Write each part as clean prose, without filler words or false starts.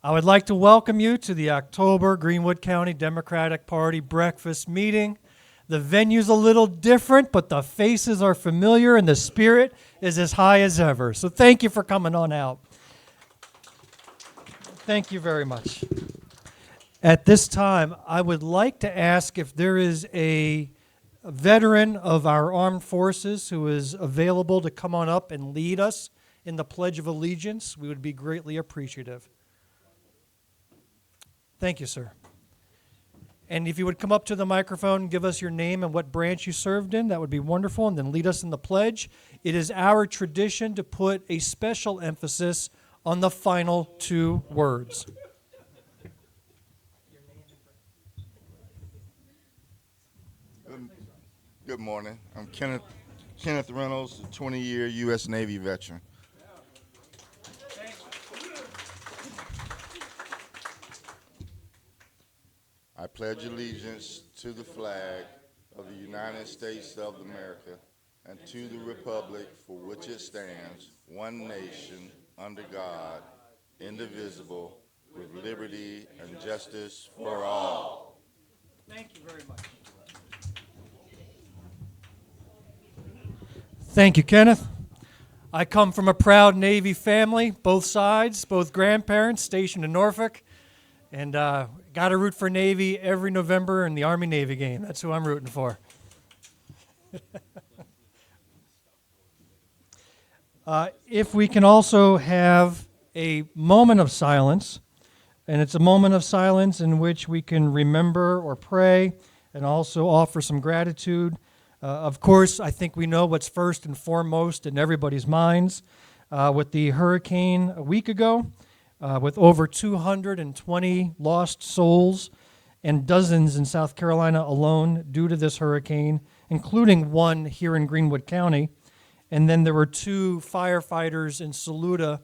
I would like to welcome you to the October Greenwood County Democratic Party breakfast meeting. The venue's a little different, but the faces are familiar and the spirit is as high as ever. So thank you for coming on out. Thank you very much. At this time, I would like to ask if there is a veteran of our armed forces who is available to come on up and lead us in the Pledge of Allegiance. We would be greatly appreciative. Thank you, sir. And if you would come up to the microphone, give us your name and what branch you served in, that would be wonderful, and then lead us in the pledge. It is our tradition to put a special emphasis on the final two words. Good morning. I'm Kenneth Reynolds, a 20-year U.S. Navy veteran. I pledge allegiance to the flag of the United States of America and to the republic for which it stands, one nation, under God, indivisible, with liberty and justice for all. Thank you very much. Thank you, Kenneth. I come from a proud Navy family, both sides, both grandparents stationed in Norfolk, and got to root for Navy every November in the Army-Navy game. That's who I'm rooting for. If we can also have a moment of silence, and it's a moment of silence in which we can remember or pray and also offer some gratitude. Of course, I think we know what's first and foremost in everybody's minds. With the hurricane a week ago, with over 220 lost souls and dozens in South Carolina alone due to this hurricane, including one here in Greenwood County. And then there were two firefighters in Saluda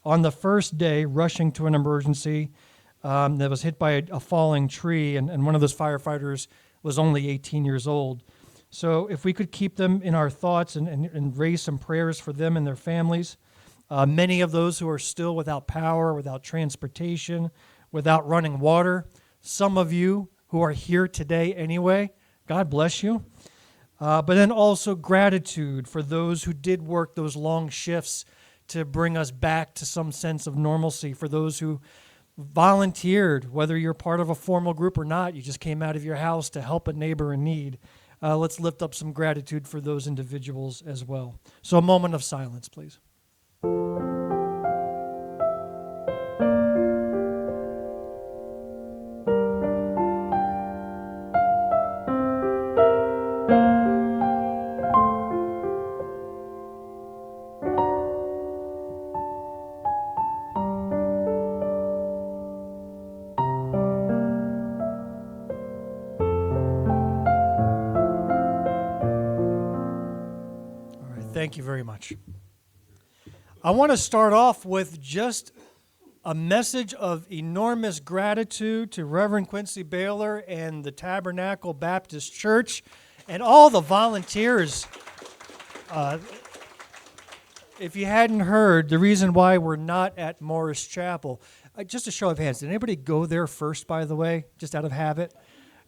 on the first day rushing to an emergency that was hit by a falling tree, and one of those firefighters was only 18 years old. So if we could keep them in our thoughts and raise some prayers for them and their families. Many of those who are still without power, without transportation, without running water. Some of you who are here today anyway, God bless you. But then also gratitude for those who did work those long shifts to bring us back to some sense of normalcy, for those who volunteered, whether you're part of a formal group or not, you just came out of your house to help a neighbor in need. Let's lift up some gratitude for those individuals as well. So a moment of silence, please. Thank you very much. I want to start off with just a message of enormous gratitude to Reverend Quincy Baylor and the Tabernacle Baptist Church and all the volunteers. If you hadn't heard, the reason why we're not at Morris Chapel, just a show of hands, did anybody go there first, by the way, just out of habit?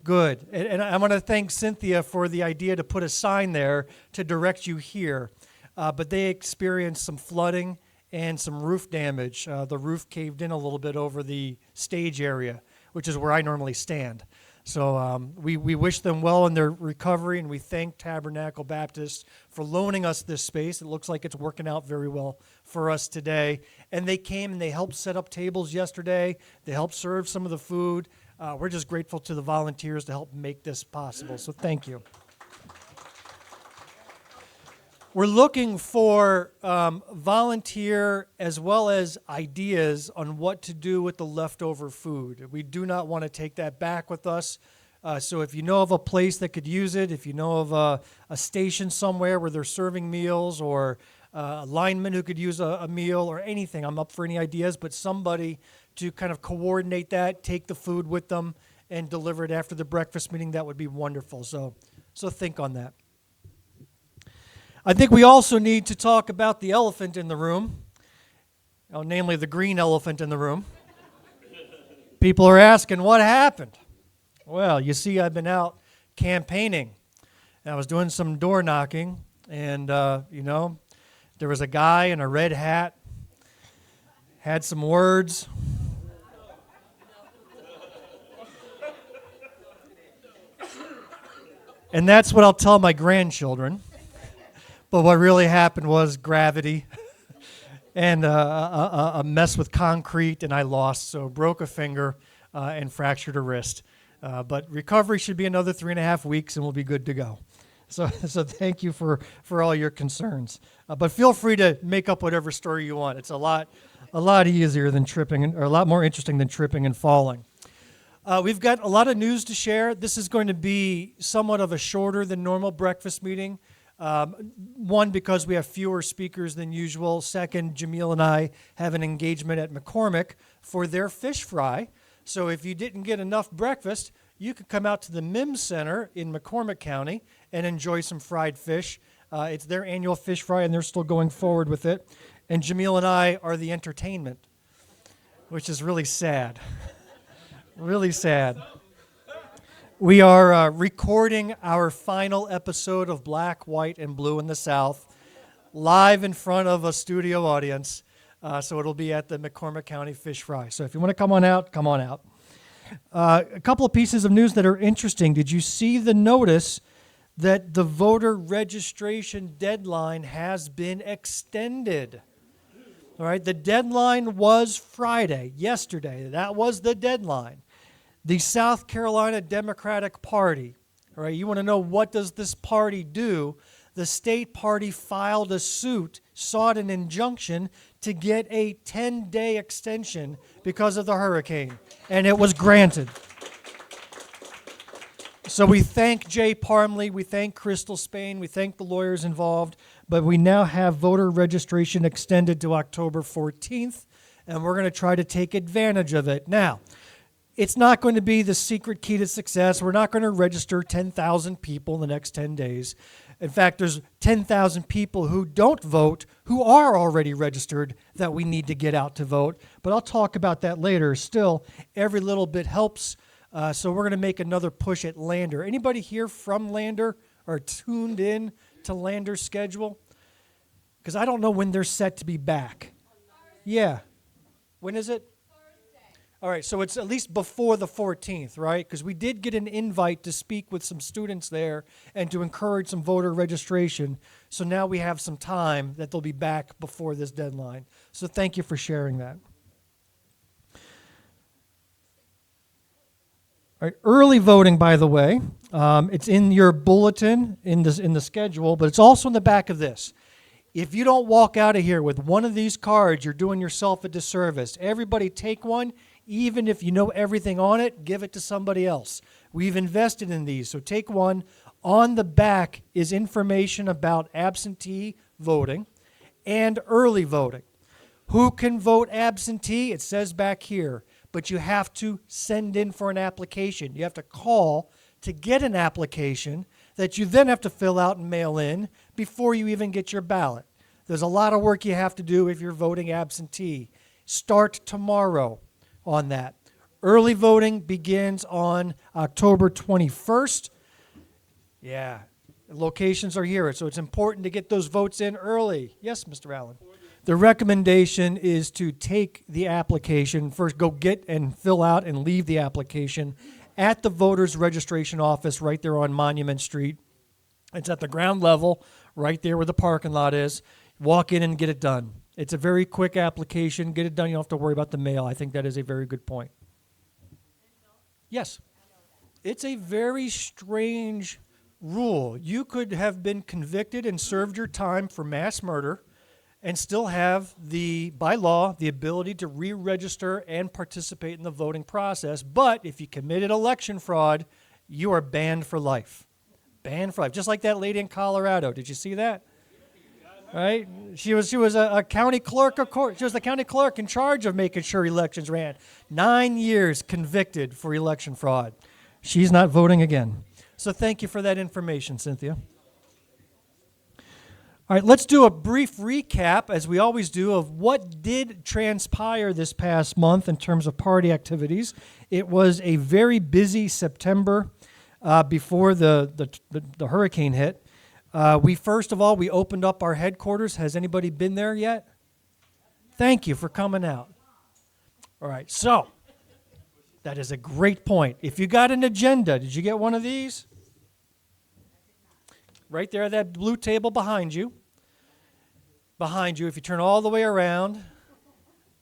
Good. And I want to thank Cynthia for the idea to put a sign there to direct you here. But they experienced some flooding and some roof damage. The roof caved in a little bit over the stage area, which is where I normally stand. So we wish them well in their recovery, and we thank Tabernacle Baptist for loaning us this space. It looks like it's working out very well for us today. And they came and they helped set up tables yesterday. They helped serve some of the food. We're just grateful to the volunteers to help make this possible. So thank you. We're looking for volunteer as well as ideas on what to do with the leftover food. We do not want to take that back with us. So if you know of a place that could use it, if you know of a station somewhere where they're serving meals, or a lineman who could use a meal or anything, I'm up for any ideas, but somebody to kind of coordinate that, take the food with them, and deliver it after the breakfast meeting, that would be wonderful. So think on that. I think we also need to talk about the elephant in the room, namely the green elephant in the room. People are asking, what happened? Well, you see, I've been out campaigning. And I was doing some door knocking, and, there was a guy in a red hat, had some words. And that's what I'll tell my grandchildren. But what really happened was gravity and a mess with concrete, and I lost. So broke a finger and fractured a wrist. But recovery should be another 3.5 weeks, and we'll be good to go. So thank you for all your concerns. But feel free to make up whatever story you want. It's a lot easier than tripping, or a lot more interesting than tripping and falling. We've got a lot of news to share. This is going to be somewhat of a shorter than normal breakfast meeting. One, because we have fewer speakers than usual. Second, Jamil and I have an engagement at McCormick for their fish fry. So if you didn't get enough breakfast, you could come out to the MIMS Center in McCormick County and enjoy some fried fish. It's their annual fish fry, and they're still going forward with it. And Jamil and I are the entertainment, which is really sad. Really sad. We are recording our final episode of Black, White, and Blue in the South live in front of a studio audience. So it'll be at the McCormick County Fish Fry. So if you want to come on out, come on out. A couple of pieces of news that are interesting. Did you see the notice that the voter registration deadline has been extended? All right, the deadline was Friday, yesterday. That was the deadline. The South Carolina Democratic Party, all right, you want to know what does this party do? The state party filed a suit, sought an injunction to get a 10-day extension because of the hurricane, and it was granted. So we thank Jay Parmley, we thank Crystal Spain, we thank the lawyers involved, but we now have voter registration extended to October 14th, and we're going to try to take advantage of it. Now, it's not going to be the secret key to success. We're not going to register 10,000 people in the next 10 days. In fact, there's 10,000 people who don't vote who are already registered that we need to get out to vote. But I'll talk about that later. Still, every little bit helps. So we're going to make another push at Lander. Anybody here from Lander or tuned in to Lander's schedule? Because I don't know when they're set to be back. Yeah. When is it? All right, so it's at least before the 14th, right? Because we did get an invite to speak with some students there and to encourage some voter registration. So now we have some time that they'll be back before this deadline. So thank you for sharing that. All right, early voting, by the way, it's in your bulletin in the schedule, but it's also in the back of this. If you don't walk out of here with one of these cards, you're doing yourself a disservice. Everybody take one. Even if you know everything on it, give it to somebody else. We've invested in these, so take one. On the back is information about absentee voting and early voting. Who can vote absentee? It says back here, but you have to send in for an application. You have to call to get an application that you then have to fill out and mail in before you even get your ballot. There's a lot of work you have to do if you're voting absentee. Start tomorrow on that. Early voting begins on October 21st. Yeah, locations are here, so it's important to get those votes in early. Yes, Mr. Allen. The recommendation is to take the application, first go get and fill out and leave the application at the voters registration office right there on Monument Street. It's at the ground level, right there where the parking lot is. Walk in and get it done. It's a very quick application. Get it done. You don't have to worry about the mail. I think that is a very good point. Yes. It's a very strange rule. You could have been convicted and served your time for mass murder and still have by law, the ability to re-register and participate in the voting process. But if you committed election fraud, you are banned for life. Banned for life. Just like that lady in Colorado. Did you see that? Right? She was a county clerk of court. She was the county clerk in charge of making sure elections ran. 9 years convicted for election fraud. She's not voting again. So thank you for that information, Cynthia. All right, let's do a brief recap, as we always do, of what did transpire this past month in terms of party activities. It was a very busy September before the hurricane hit. First of all, we opened up our headquarters. Has anybody been there yet? Thank you for coming out. All right, so that is a great point. If you got an agenda, did you get one of these? Right there, that blue table behind you. Behind you, if you turn all the way around,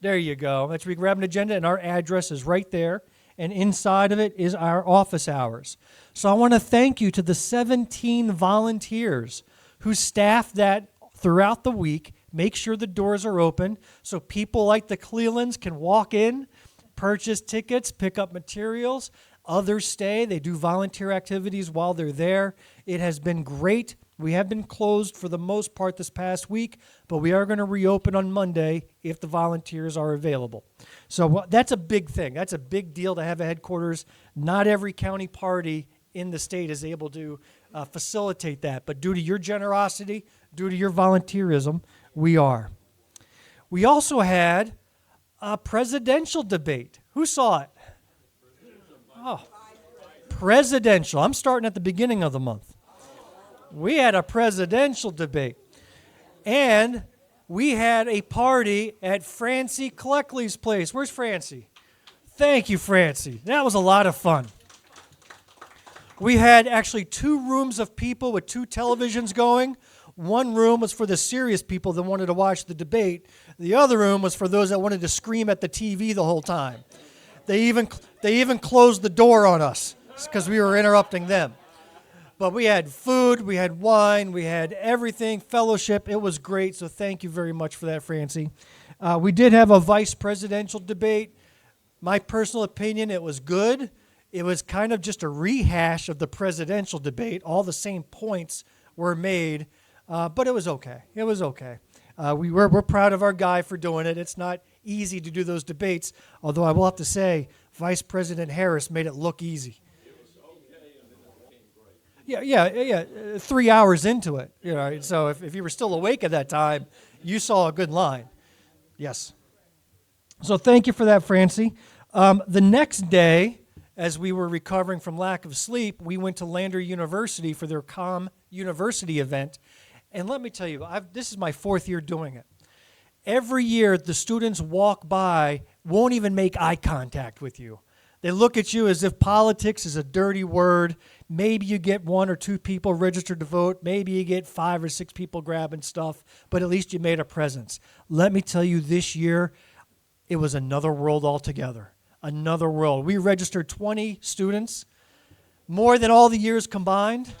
there you go. That's where you grab an agenda, and our address is right there. And inside of it is our office hours. So I want to thank you to the 17 volunteers who staff that throughout the week, make sure the doors are open so people like the Clelands can walk in, purchase tickets, pick up materials. Others stay. They do volunteer activities while they're there. It has been great. We have been closed for the most part this past week, but we are going to reopen on Monday if the volunteers are available. So that's a big thing. That's a big deal to have a headquarters. Not every county party in the state is able to facilitate that, but due to your generosity, due to your volunteerism, we are. We also had a presidential debate. Who saw it? Oh, presidential. I'm starting at the beginning of the month. We had a presidential debate. And we had a party at Francie Cleckley's place. Where's Francie? Thank you, Francie. That was a lot of fun. We had actually 2 rooms of people with 2 televisions going. One room was for the serious people that wanted to watch the debate. The other room was for those that wanted to scream at the TV the whole time. They even closed the door on us because we were interrupting them. But we had food, we had wine, we had everything, fellowship. It was great, so thank you very much for that, Francie. We did have a vice presidential debate. My personal opinion, it was good. It was kind of just a rehash of the presidential debate. All the same points were made, but it was okay. It was okay. We're proud of our guy for doing it. It's not easy to do those debates, although I will have to say, Vice President Harris made it look easy. It was okay, and then it became great. Yeah. 3 hours into it, So if you were still awake at that time, you saw a good line. Yes. So thank you for that, Francie. The next day, as we were recovering from lack of sleep, we went to Lander University for their COM University event. And let me tell you, this is my 4th year doing it. Every year, the students walk by, won't even make eye contact with you. They look at you as if politics is a dirty word. Maybe you get 1 or 2 people registered to vote. Maybe you get 5 or 6 people grabbing stuff, but at least you made a presence. Let me tell you, this year, it was another world altogether. Another world. We registered 20 students, more than all the years combined.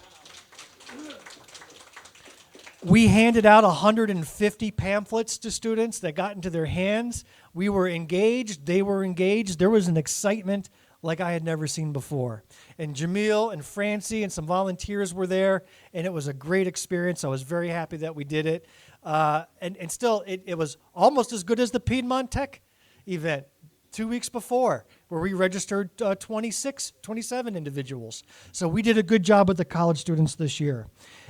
We handed out 150 pamphlets to students that got into their hands. We were engaged. They were engaged. There was an excitement like I had never seen before. And Jamil and Francie and some volunteers were there, and it was a great experience. I was very happy that we did it. And still, it was almost as good as the Piedmont Tech event 2 weeks before, where we registered 27 individuals. So we did a good job with the college students this year.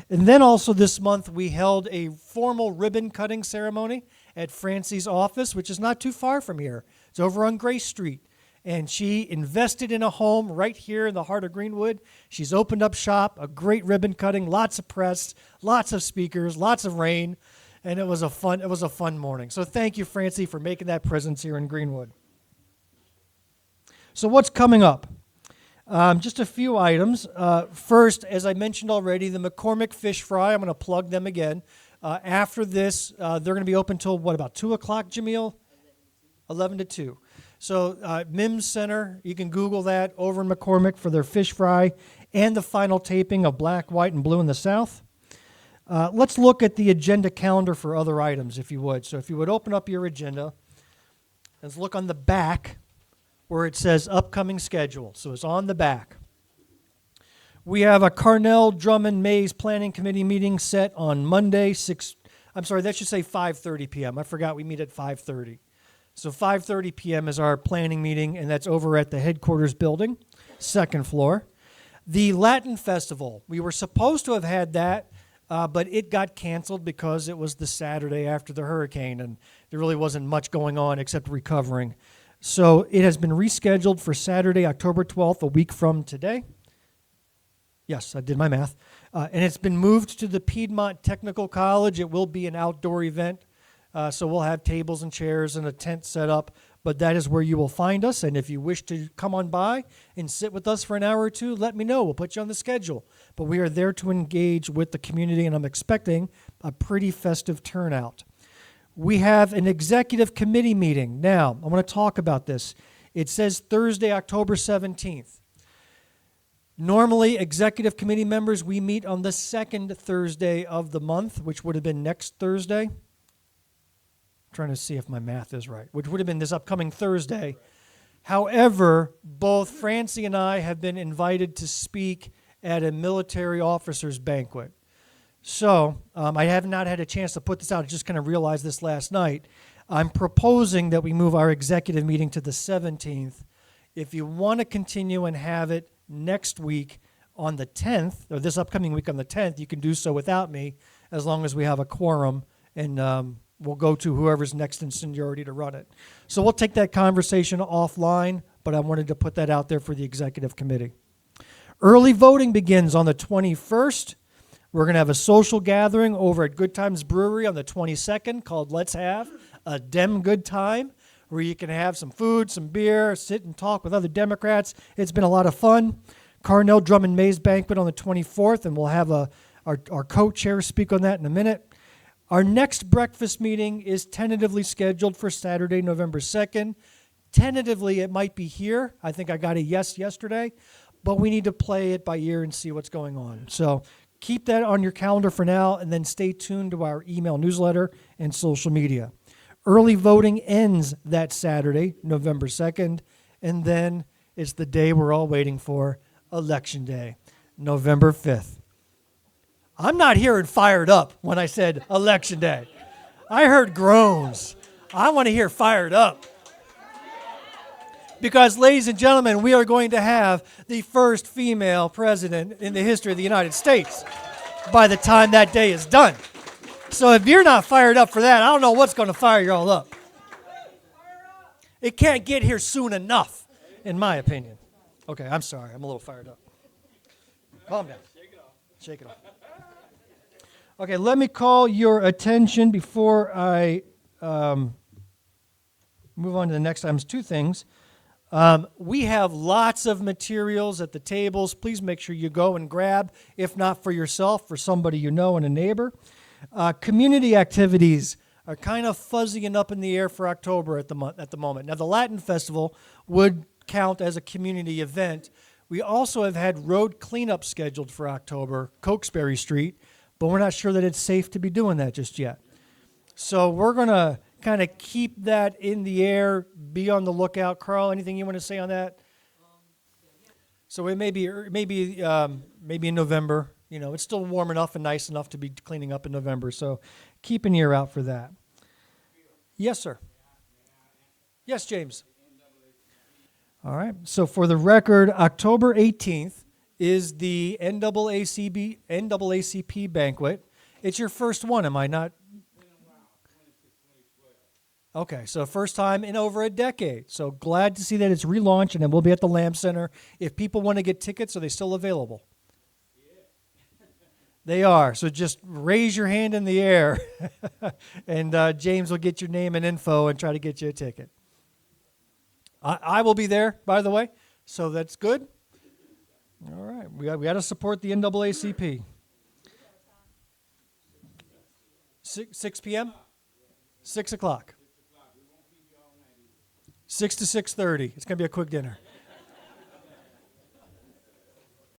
And then also this month, we held a formal ribbon cutting ceremony at Francie's office, which is not too far from here. It's over on Grace Street. And she invested in a home right here in the heart of Greenwood. She's opened up shop, a great ribbon cutting, lots of press, lots of speakers, lots of rain, and it was a fun morning. So thank you, Francie, for making that presence here in Greenwood. So what's coming up? Just a few items. First, as I mentioned already, the McCormick Fish Fry, I'm going to plug them again. After this, they're going to be open till, about 2 o'clock, Jamil? 11 to 2. So Mims Center, you can Google that, over in McCormick for their fish fry and the final taping of Black, White, and Blue in the South. Let's look at the agenda calendar for other items, if you would. So if you would open up your agenda, let's look on the back where it says upcoming schedule. So it's on the back. We have a Carnell Drummond Mays Planning Committee meeting set on Monday, that should say 5:30 p.m. I forgot we meet at 5:30. So 5:30 p.m. is our planning meeting, and that's over at the headquarters building, 2nd floor. The Latin Festival, we were supposed to have had that but it got canceled because it was the Saturday after the hurricane, and there really wasn't much going on except recovering. So it has been rescheduled for Saturday, October 12th, a week from today. Yes, I did my math. And it's been moved to the Piedmont Technical College. It will be an outdoor event, so we'll have tables and chairs and a tent set up, but that is where you will find us. And if you wish to come on by and sit with us for an hour or two, let me know. We'll put you on the schedule. But we are there to engage with the community, and I'm expecting a pretty festive turnout. We have an executive committee meeting. Now, I want to talk about this. It says Thursday, October 17th. Normally, executive committee members, we meet on the second Thursday of the month, which would have been next Thursday. I'm trying to see if my math is right, which would have been this upcoming Thursday. However, both Francie and I have been invited to speak at a military officers banquet. So I have not had a chance to put this out. I just kind of realized this last night. I'm proposing that we move our executive meeting to the 17th. If you want to continue and have it next week on the 10th, or this upcoming week on the 10th, you can do so without me, as long as we have a quorum, and we'll go to whoever's next in seniority to run it. So we'll take that conversation offline, but I wanted to put that out there for the executive committee. Early voting begins on the 21st. We're going to have a social gathering over at Good Times Brewery on the 22nd called Let's Have a Dem Good Time, where you can have some food, some beer, sit and talk with other Democrats. It's been a lot of fun. Carnell Drummond Mays Banquet on the 24th, and we'll have our co-chair speak on that in a minute. Our next breakfast meeting is tentatively scheduled for Saturday, November 2nd. Tentatively, it might be here. I think I got a yes yesterday, but we need to play it by ear and see what's going on. So keep that on your calendar for now, and then stay tuned to our email newsletter and social media. Early voting ends that Saturday, November 2nd, and then it's the day we're all waiting for, Election Day, November 5th. I'm not hearing fired up when I said Election Day. I heard groans. I want to hear fired up. Because, ladies and gentlemen, we are going to have the first female president in the history of the United States by the time that day is done. So if you're not fired up for that, I don't know what's going to fire you all up. It can't get here soon enough, in my opinion. Okay, I'm sorry. I'm a little fired up. Calm down. Shake it off. Okay, let me call your attention before I move on to the next items. Two things. We have lots of materials at the tables. Please make sure you go and grab, if not for yourself, for somebody you know and a neighbor. Community activities are kind of fuzzy and up in the air for October at the moment. Now, the Latin Festival would count as a community event. We also have had road cleanup scheduled for October, Cokesbury Street, but we're not sure that it's safe to be doing that just yet. So we're going to kind of keep that in the air, be on the lookout. Carl, anything you want to say on that? So it may be in November. You know, it's still warm enough and nice enough to be cleaning up in November. So keep an ear out for that. Yes, sir. Yes, James. All right. So for the record, October 18th is the NAACP banquet. It's your first one, am I not? Okay, so first time in over a decade. So glad to see that it's relaunched, and it will be at the Lamb Center. If people want to get tickets, are they still available? They are. So just raise your hand in the air, and James will get your name and info and try to get you a ticket. I will be there, by the way, so that's good. All right. We got to support the NAACP. 6 p.m.? 6 o'clock. 6 to 6:30. It's going to be a quick dinner.